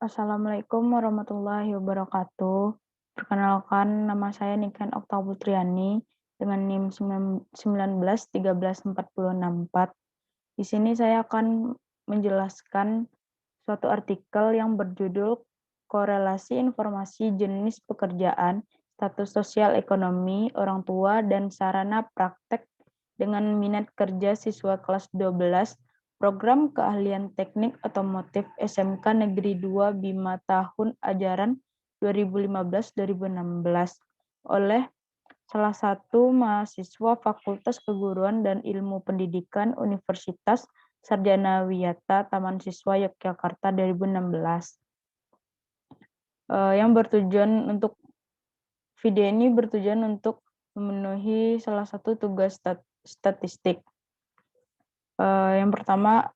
Assalamualaikum warahmatullahi wabarakatuh. Perkenalkan, nama saya Niken Okta Putriani dengan NIM 19 13 1464. Di sini saya akan menjelaskan suatu artikel yang berjudul Korelasi Informasi Jenis Pekerjaan, Status Sosial Ekonomi Orang Tua dan Sarana Praktek dengan Minat Kerja Siswa Kelas 12 Program Keahlian Teknik Otomotif SMK Negeri 2 Bima tahun ajaran 2015-2016 oleh salah satu mahasiswa Fakultas Keguruan dan Ilmu Pendidikan Universitas Sarjana Wiyata Taman Siswa Yogyakarta 2016. Yang bertujuan untuk video ini bertujuan untuk memenuhi salah satu tugas statistik. Yang pertama,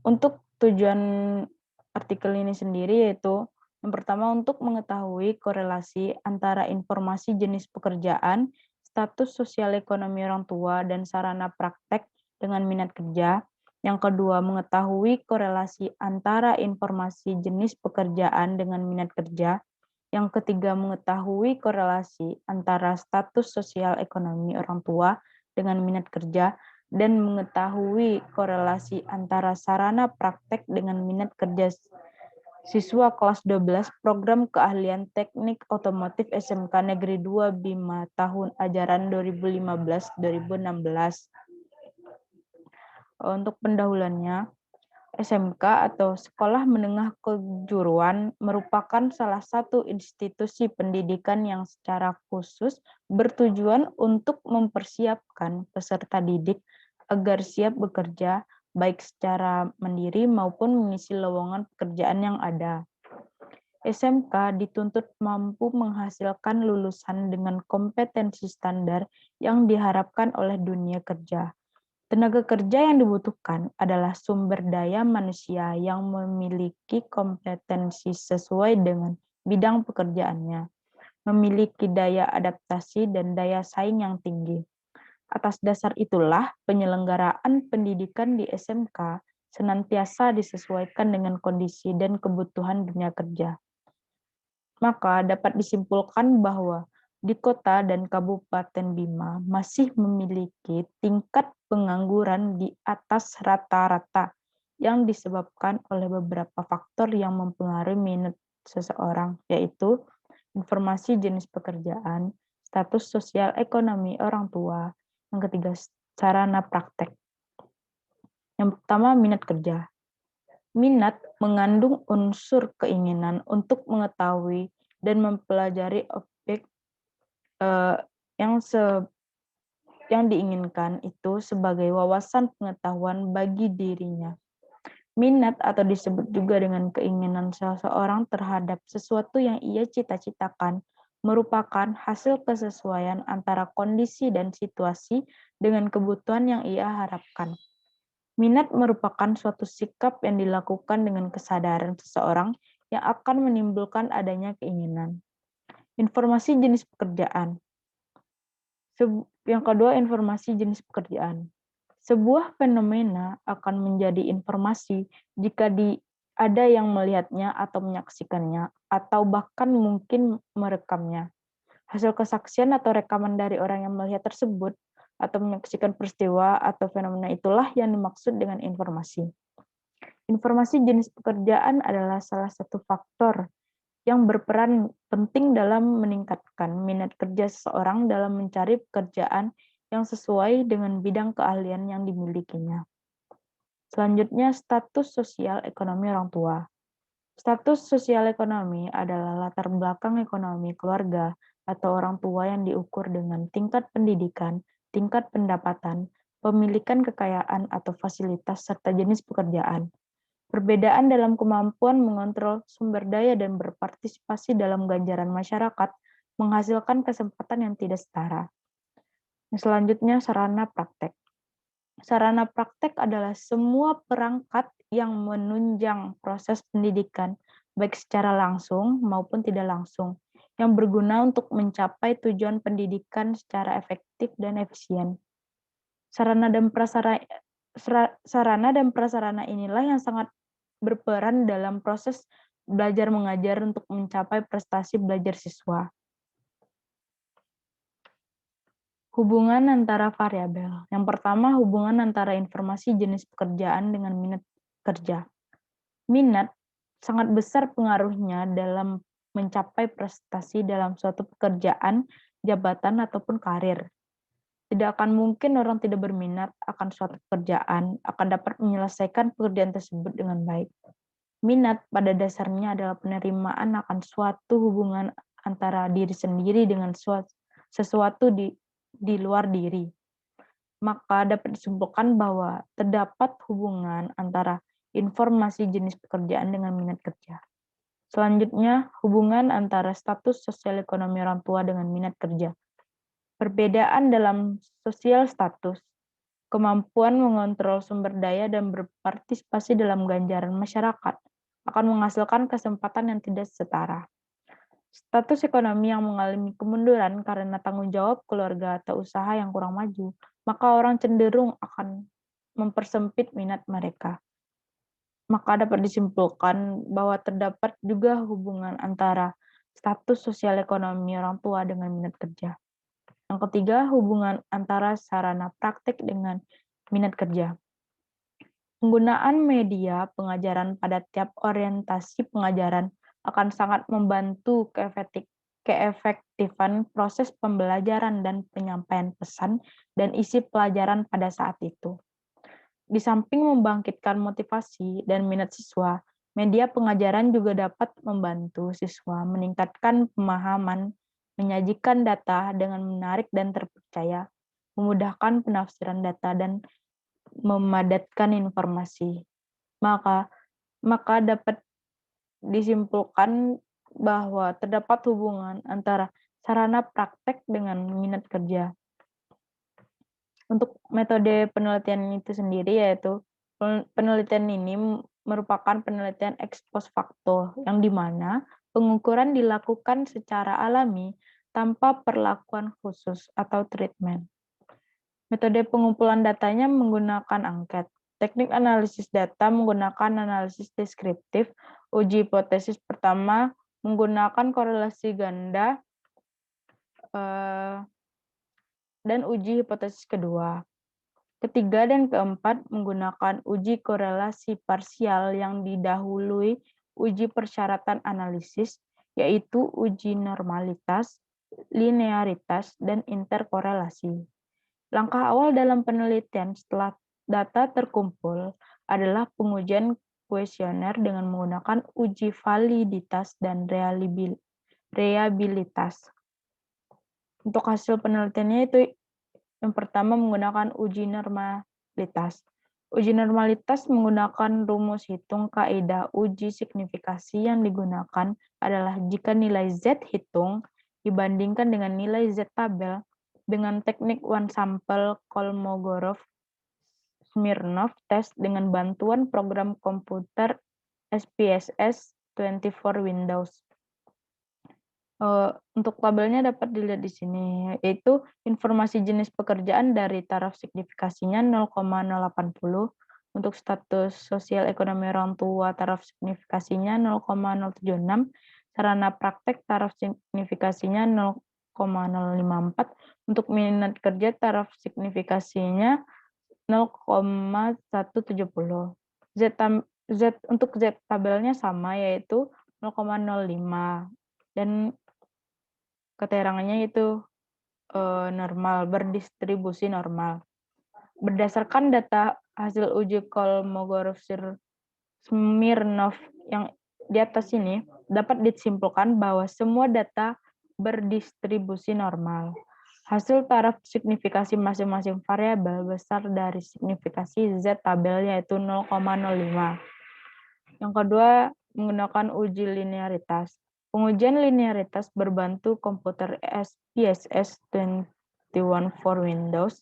untuk tujuan artikel ini sendiri yaitu yang pertama untuk mengetahui korelasi antara informasi jenis pekerjaan, status sosial ekonomi orang tua, dan sarana praktek dengan minat kerja. Yang kedua, mengetahui korelasi antara informasi jenis pekerjaan dengan minat kerja. Yang ketiga, mengetahui korelasi antara status sosial ekonomi orang tua dengan minat kerja dan mengetahui korelasi antara sarana praktek dengan minat kerja siswa kelas 12 Program Keahlian Teknik Otomotif SMK Negeri 2 Bima tahun ajaran 2015-2016. Untuk pendahuluannya, SMK atau Sekolah Menengah Kejuruan merupakan salah satu institusi pendidikan yang secara khusus bertujuan untuk mempersiapkan peserta didik agar siap bekerja baik secara mandiri maupun mengisi lowongan pekerjaan yang ada. SMK dituntut mampu menghasilkan lulusan dengan kompetensi standar yang diharapkan oleh dunia kerja. Tenaga kerja yang dibutuhkan adalah sumber daya manusia yang memiliki kompetensi sesuai dengan bidang pekerjaannya, memiliki daya adaptasi dan daya saing yang tinggi. Atas dasar itulah, penyelenggaraan pendidikan di SMK senantiasa disesuaikan dengan kondisi dan kebutuhan dunia kerja. Maka dapat disimpulkan bahwa di kota dan Kabupaten Bima masih memiliki tingkat pengangguran di atas rata-rata yang disebabkan oleh beberapa faktor yang mempengaruhi minat seseorang, yaitu informasi jenis pekerjaan, status sosial ekonomi orang tua, yang ketiga sarana praktek. Yang pertama, minat kerja. Minat mengandung unsur keinginan untuk mengetahui dan mempelajari objek yang diinginkan itu sebagai wawasan pengetahuan bagi dirinya. Minat atau disebut juga dengan keinginan seseorang terhadap sesuatu yang ia cita-citakan merupakan hasil kesesuaian antara kondisi dan situasi dengan kebutuhan yang ia harapkan. Minat merupakan suatu sikap yang dilakukan dengan kesadaran seseorang yang akan menimbulkan adanya keinginan. Informasi jenis pekerjaan. Yang kedua, informasi jenis pekerjaan. Sebuah fenomena akan menjadi informasi jika ada yang melihatnya atau menyaksikannya, atau bahkan mungkin merekamnya. Hasil kesaksian atau rekaman dari orang yang melihat tersebut atau menyaksikan peristiwa atau fenomena itulah yang dimaksud dengan informasi. Informasi jenis pekerjaan adalah salah satu faktor yang berperan penting dalam meningkatkan minat kerja seseorang dalam mencari pekerjaan yang sesuai dengan bidang keahlian yang dimilikinya. Selanjutnya, status sosial ekonomi orang tua. Status sosial ekonomi adalah latar belakang ekonomi keluarga atau orang tua yang diukur dengan tingkat pendidikan, tingkat pendapatan, pemilikan kekayaan atau fasilitas, serta jenis pekerjaan. Perbedaan dalam kemampuan mengontrol sumber daya dan berpartisipasi dalam ganjaran masyarakat menghasilkan kesempatan yang tidak setara. Selanjutnya, sarana praktek. Sarana praktek adalah semua perangkat yang menunjang proses pendidikan, baik secara langsung maupun tidak langsung, yang berguna untuk mencapai tujuan pendidikan secara efektif dan efisien. Sarana dan prasarana inilah yang sangat berperan dalam proses belajar mengajar untuk mencapai prestasi belajar siswa. Hubungan antara variabel. Yang pertama, hubungan antara informasi jenis pekerjaan dengan minat kerja. Minat sangat besar pengaruhnya dalam mencapai prestasi dalam suatu pekerjaan, jabatan, ataupun karir. Tidak akan mungkin orang tidak berminat akan suatu pekerjaan akan dapat menyelesaikan pekerjaan tersebut dengan baik. Minat pada dasarnya adalah penerimaan akan suatu hubungan antara diri sendiri dengan sesuatu di luar diri. Maka dapat disimpulkan bahwa terdapat hubungan antara informasi jenis pekerjaan dengan minat kerja. Selanjutnya, hubungan antara status sosial ekonomi orang tua dengan minat kerja. Perbedaan dalam sosial status, kemampuan mengontrol sumber daya dan berpartisipasi dalam ganjaran masyarakat akan menghasilkan kesempatan yang tidak setara. Status ekonomi yang mengalami kemunduran karena tanggung jawab keluarga atau usaha yang kurang maju, maka orang cenderung akan mempersempit minat mereka. Maka dapat disimpulkan bahwa terdapat juga hubungan antara status sosial ekonomi orang tua dengan minat kerja. Yang ketiga, hubungan antara sarana praktek dengan minat kerja. Penggunaan media pengajaran pada tiap orientasi pengajaran akan sangat membantu keefektifan proses pembelajaran dan penyampaian pesan dan isi pelajaran pada saat itu. Di samping membangkitkan motivasi dan minat siswa, media pengajaran juga dapat membantu siswa meningkatkan pemahaman, menyajikan data dengan menarik dan terpercaya, memudahkan penafsiran data, dan memadatkan informasi. Maka dapat disimpulkan bahwa terdapat hubungan antara sarana praktek dengan minat kerja. Untuk metode penelitian itu sendiri yaitu penelitian ini merupakan penelitian ex post facto yang dimana pengukuran dilakukan secara alami tanpa perlakuan khusus atau treatment. Metode pengumpulan datanya menggunakan angket. Teknik analisis data menggunakan analisis deskriptif. Uji hipotesis pertama menggunakan korelasi ganda dan uji hipotesis kedua. Ketiga dan keempat menggunakan uji korelasi parsial yang didahului uji persyaratan analisis, yaitu uji normalitas, linearitas, dan interkorelasi. Langkah awal dalam penelitian setelah data terkumpul adalah pengujian kuesioner dengan menggunakan uji validitas dan reliabilitas. Untuk hasil penelitiannya itu yang pertama menggunakan uji normalitas. Uji normalitas menggunakan rumus hitung kaidah uji signifikasi yang digunakan adalah jika nilai Z hitung dibandingkan dengan nilai Z tabel dengan teknik one sample Kolmogorov-Smirnov test dengan bantuan program komputer SPSS 24 Windows. Untuk tabelnya dapat dilihat di sini, yaitu informasi jenis pekerjaan dari taraf signifikasinya 0,080, untuk status sosial ekonomi orang tua taraf signifikasinya 0,076, sarana praktek taraf signifikasinya 0,054, untuk minat kerja taraf signifikasinya 0,170. Untuk Z tabelnya sama, yaitu 0,05, dan keterangannya itu normal, berdistribusi normal. Berdasarkan data hasil uji Kolmogorov-Smirnov yang di atas ini, dapat disimpulkan bahwa semua data berdistribusi normal. Hasil taraf signifikasi masing-masing variabel besar dari signifikasi Z tabel yaitu 0,05. Yang kedua, menggunakan uji linearitas. Pengujian linearitas berbantu komputer SPSS 21 for Windows.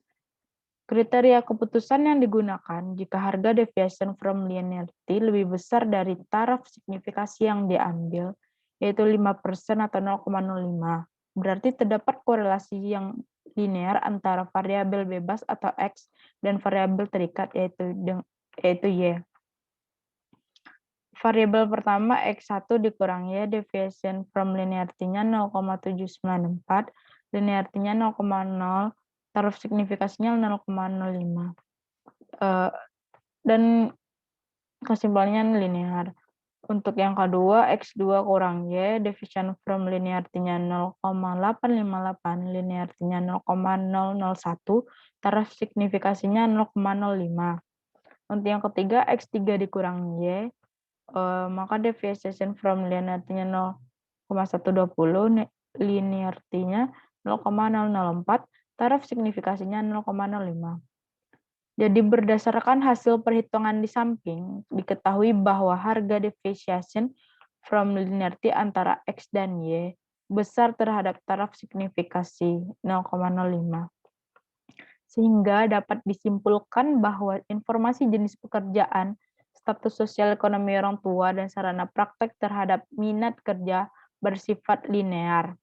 Kriteria keputusan yang digunakan jika harga deviation from linearity lebih besar dari taraf signifikasi yang diambil, yaitu 5% atau 0,05. Berarti terdapat korelasi yang linear antara variabel bebas atau X dan variabel terikat yaitu Y. Variabel pertama X1 dikurang Y, deviation from linearity-nya 0,794, linearity-nya 0,0, taruh signifikasinya 0,05. Dan kesimpulannya linear. Untuk yang kedua, X2 kurang Y, deviation from linearity-nya 0,858, linearity-nya 0,001, taruh signifikasinya 0,05. Untuk yang ketiga, X3 dikurang Y, maka deviation from linearity-nya 0,120, linearity-nya 0,004, taruh signifikasinya 0,05. Jadi berdasarkan hasil perhitungan di samping, diketahui bahwa harga deviation from linearity antara X dan Y besar terhadap taraf signifikasi 0,05. Sehingga dapat disimpulkan bahwa informasi jenis pekerjaan, status sosial ekonomi orang tua, dan sarana praktek terhadap minat kerja bersifat linear.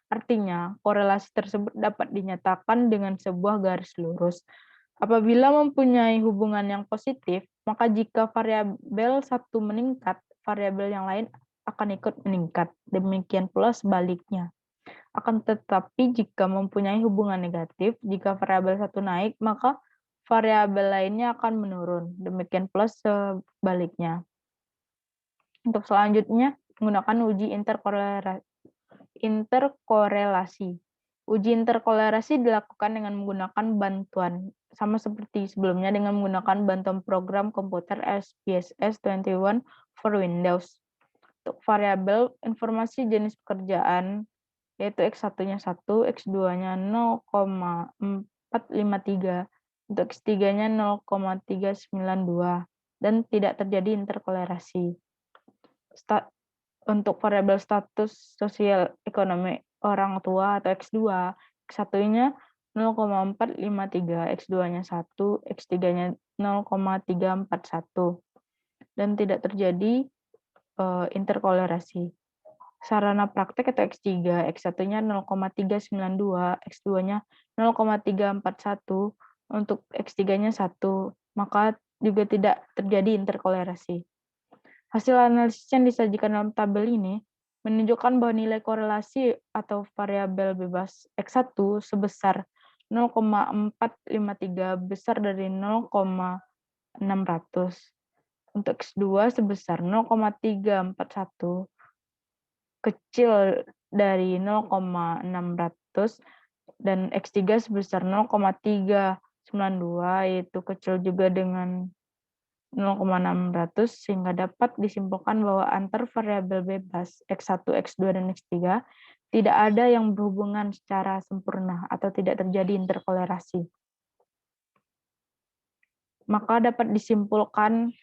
Artinya, korelasi tersebut dapat dinyatakan dengan sebuah garis lurus. Apabila mempunyai hubungan yang positif, maka jika variabel satu meningkat, variabel yang lain akan ikut meningkat. Demikian pula sebaliknya. Akan tetapi jika mempunyai hubungan negatif, jika variabel satu naik, maka variabel lainnya akan menurun. Demikian pula sebaliknya. Untuk selanjutnya, menggunakan uji interkorelasi. Uji interkorelasi dilakukan dengan menggunakan bantuan, sama seperti sebelumnya dengan menggunakan bantuan program komputer SPSS 21 for Windows. Untuk variabel informasi jenis pekerjaan, yaitu X1-nya 1, X2-nya 0,453, untuk X3-nya 0,392, dan tidak terjadi interkorelasi. Untuk variabel status sosial ekonomi orang tua atau X2, X1-nya 0,453, X2-nya 1, X3-nya 0,341, dan tidak terjadi interkorelasi. Sarana praktek atau X3, X1-nya 0,392, X2-nya 0,341, untuk X3-nya 1, maka juga tidak terjadi interkorelasi. Hasil analisis yang disajikan dalam tabel ini menunjukkan bahwa nilai korelasi atau variabel bebas X1 sebesar 0,453 besar dari 0,600. Untuk X2 sebesar 0,341 kecil dari 0,600, dan X3 sebesar 0,392 yaitu kecil juga dengan 0,600, sehingga dapat disimpulkan bahwa antar variabel bebas X1, X2, dan X3 tidak ada yang berhubungan secara sempurna atau tidak terjadi interkorelasi. Maka dapat disimpulkan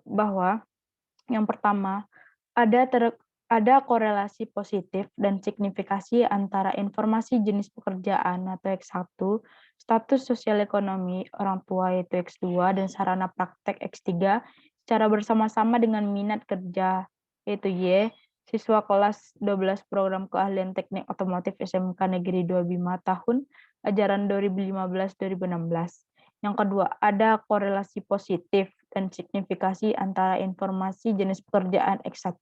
bahwa yang pertama, ada korelasi positif dan signifikasi antara informasi jenis pekerjaan atau X1, status sosial ekonomi orang tua yaitu X2, dan sarana praktek X3 secara bersama-sama dengan minat kerja yaitu Y, siswa kelas 12 program keahlian teknik otomotif SMK Negeri 2 Bima tahun ajaran 2015-2016. Yang kedua, ada korelasi positif dan signifikasi antara informasi jenis pekerjaan X1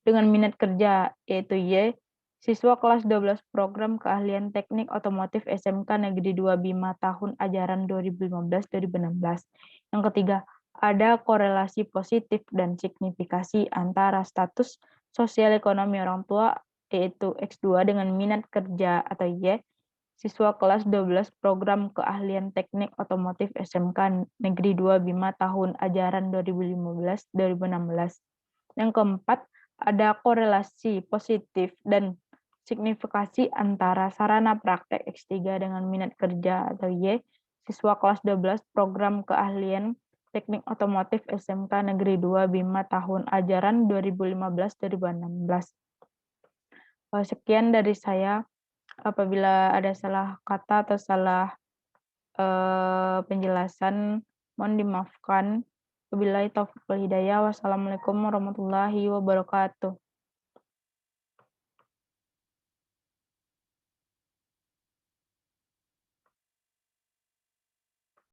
dengan minat kerja, yaitu Y, siswa kelas 12 program keahlian teknik otomotif SMK Negeri 2 Bima tahun ajaran 2015-2016. Yang ketiga, ada korelasi positif dan signifikasi antara status sosial ekonomi orang tua, yaitu X2 dengan minat kerja atau Y, siswa kelas 12 program keahlian teknik otomotif SMK Negeri 2 Bima tahun ajaran 2015-2016. Yang keempat, ada korelasi positif dan signifikasi antara sarana praktek X3 dengan minat kerja atau Y, siswa kelas 12 program keahlian teknik otomotif SMK Negeri 2 Bima tahun ajaran 2015-2016. Sekian dari saya. Apabila ada salah kata atau salah penjelasan, mohon dimaafkan. Wabillahi taufiq wal hidayah. Wassalamualaikum warahmatullahi wabarakatuh.